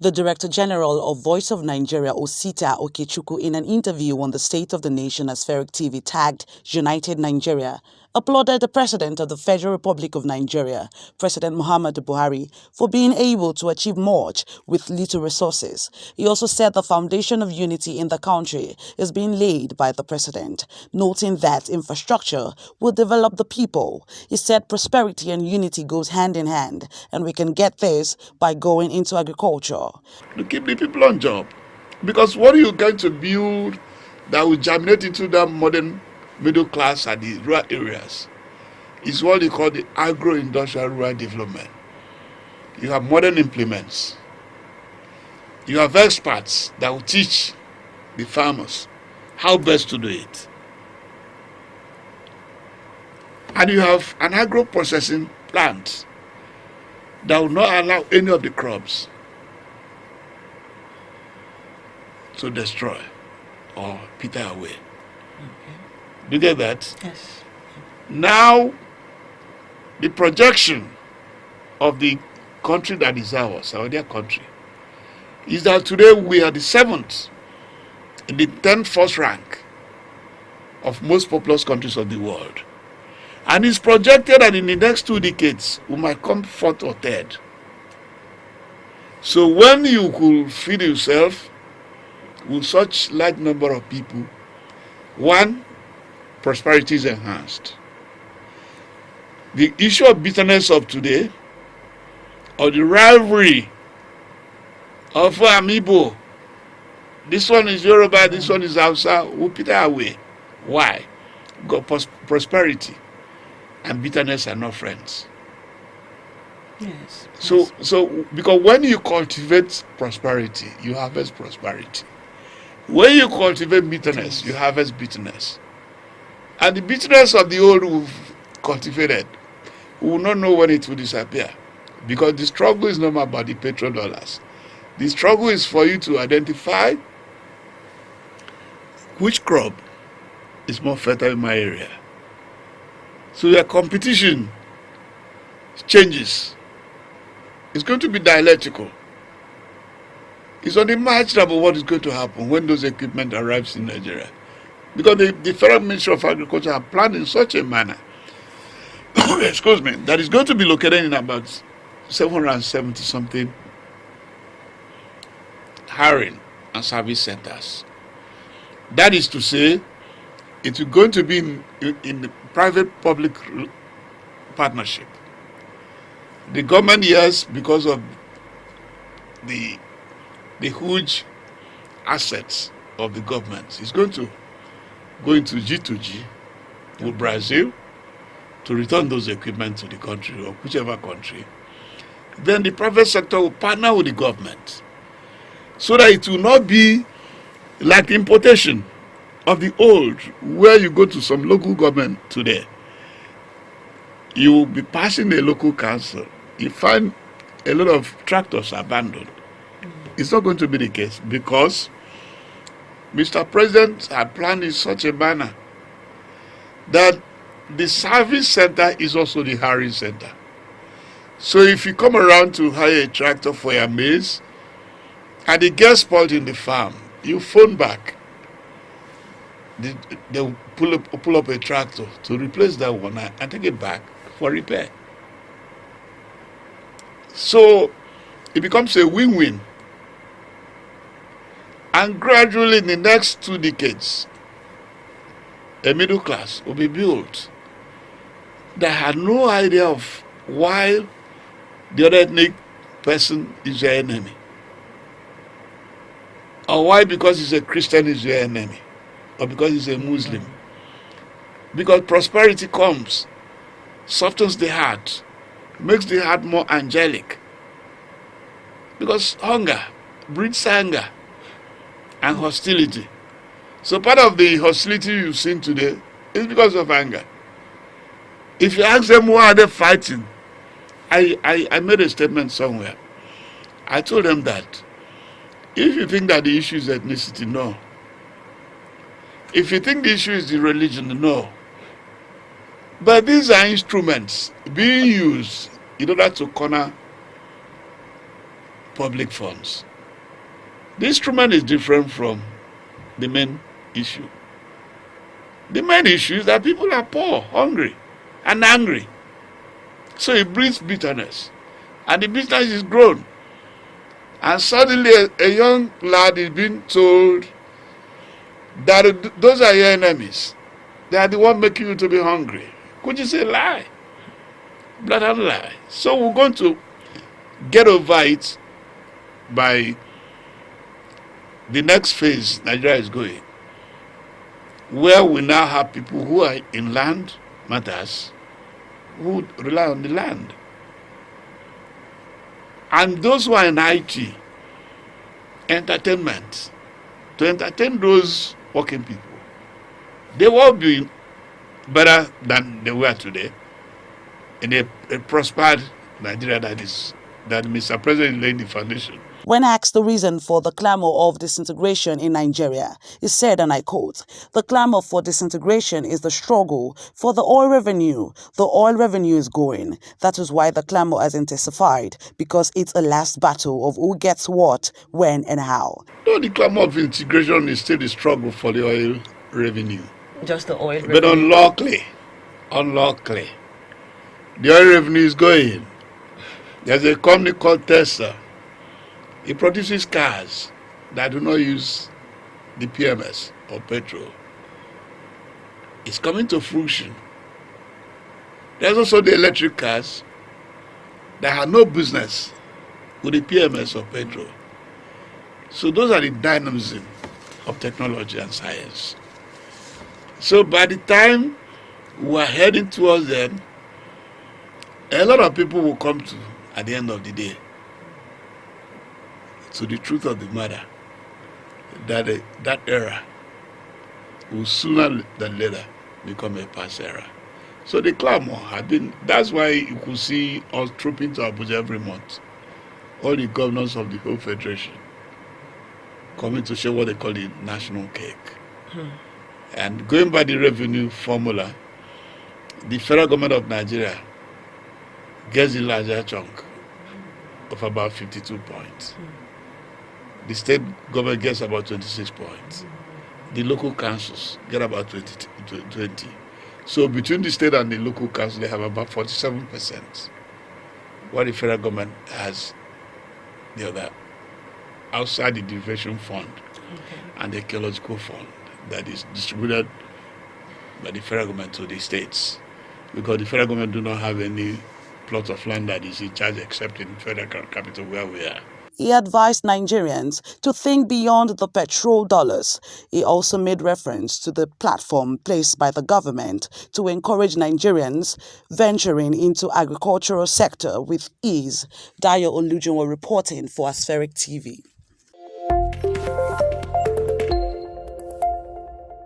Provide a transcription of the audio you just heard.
The Director General of Voice of Nigeria, Osita Okechukwu, in an interview on the State of the Nation Aspheric TV tagged United Nigeria, applauded the President of the Federal Republic of Nigeria, President Muhammadu Buhari, for being able to achieve much with little resources. He also said the foundation of unity in the country is being laid by the President, noting that infrastructure will develop the people. He said prosperity and unity goes hand in hand, and we can get this by going into agriculture. To keep the people on job. Because what are you going to build that will germinate into that modern middle class at the rural areas is what they call the agro-industrial rural development. You have modern implements. You have experts that will teach the farmers how best to do it. And you have an agro-processing plant that will not allow any of the crops to destroy or peter away. Do you get that? Yes. Now, the projection of the country that is ours, our dear country, is that today we are the 7th in the 10th first rank of most populous countries of the world. And it's projected that in the next 2 decades, we might come 4th or 3rd. So when you could feed yourself with such large number of people, one, prosperity is enhanced. The issue of bitterness of today, or the rivalry of Amiibo, this one is Yoruba, this one is Hausa, will peter away. Why? Because prosperity and bitterness are not friends. Yes. So because when you cultivate prosperity, you harvest prosperity. When you cultivate bitterness, you harvest bitterness. And the bitterness of the old we've cultivated, we will not know when it will disappear. Because the struggle is not about the petrodollars. The struggle is for you to identify which crop is more fertile in my area. So your competition changes. It's going to be dialectical. It's unimaginable what is going to happen when those equipment arrives in Nigeria. Because the Federal Ministry of Agriculture have planned in such a manner, excuse me, that is going to be located in about 770 something hiring and service centers. That is to say, it is going to be in the private-public partnership. The government, yes, because of the huge assets of the government, is going to go into G2G with Brazil to return those equipment to the country or whichever country. Then the private sector will partner with the government so that it will not be like importation of the old, where you go to some local government today, you will be passing a local council, you find a lot of tractors abandoned. It's not going to be the case because Mr. President had planned in such a manner that the service center is also the hiring center. So if you come around to hire a tractor for your maize and it gets spoiled in the farm, you phone back. They'll pull up a tractor to replace that one and take it back for repair. So it becomes a win-win. And gradually in the next 2 decades, a middle class will be built that had no idea of why the other ethnic person is your enemy. Or why because he's a Christian is your enemy. Or because he's a Muslim. Because prosperity comes, softens the heart, makes the heart more angelic. Because hunger breeds anger and hostility. So part of the hostility you've seen today is because of anger. If you ask them why are they fighting, I made a statement somewhere. I told them that if you think that the issue is ethnicity, no. If you think the issue is the religion, no. But these are instruments being used in order to corner public funds. The instrument is different from the main issue. The main issue is that people are poor, hungry, and angry. So it brings bitterness. And the bitterness is grown. And suddenly a young lad is being told that those are your enemies. They are the one making you to be hungry. Which is a lie. Blatant lie. So we're going to get over it by the next phase Nigeria is going, where we now have people who are in land matters, who rely on the land. And those who are in IT, entertainment, to entertain those working people, they will be better than they were today in a prospered Nigeria that Mr. President is laying the foundation. When asked the reason for the clamor of disintegration in Nigeria, he said, and I quote, "The clamor for disintegration is the struggle for the oil revenue. The oil revenue is going. That is why the clamor has intensified, because it's a last battle of who gets what, when, and how." No, the clamor of integration is still the struggle for the oil revenue. Just the oil But unluckily, the oil revenue is going. There's a company called Tesla. It produces cars that do not use the PMS or petrol. It's coming to fruition. There's also the electric cars that have no business with the PMS or petrol. So those are the dynamism of technology and science. So by the time we are heading towards them, a lot of people will come to, at the end of the day, to the truth of the matter, that that era will sooner than later become a past era. So the clamor had been, that's why you could see us trooping to Abuja every month. All the governors of the whole federation coming to show what they call the national cake. And going by the revenue formula, the federal government of Nigeria gets the larger chunk of about 52 points. The state government gets about 26 points. The local councils get about 20. So between the state and the local council, they have about 47%. What the federal government has the other, outside the derivation fund and the ecological fund that is distributed by the federal government to the states. Because the federal government do not have any plot of land that is in charge except in federal capital where we are. He advised Nigerians to think beyond the petrol dollars. He also made reference to the platform placed by the government to encourage Nigerians venturing into agricultural sector with ease. Dayo Olujunwo reporting for Aspheric TV.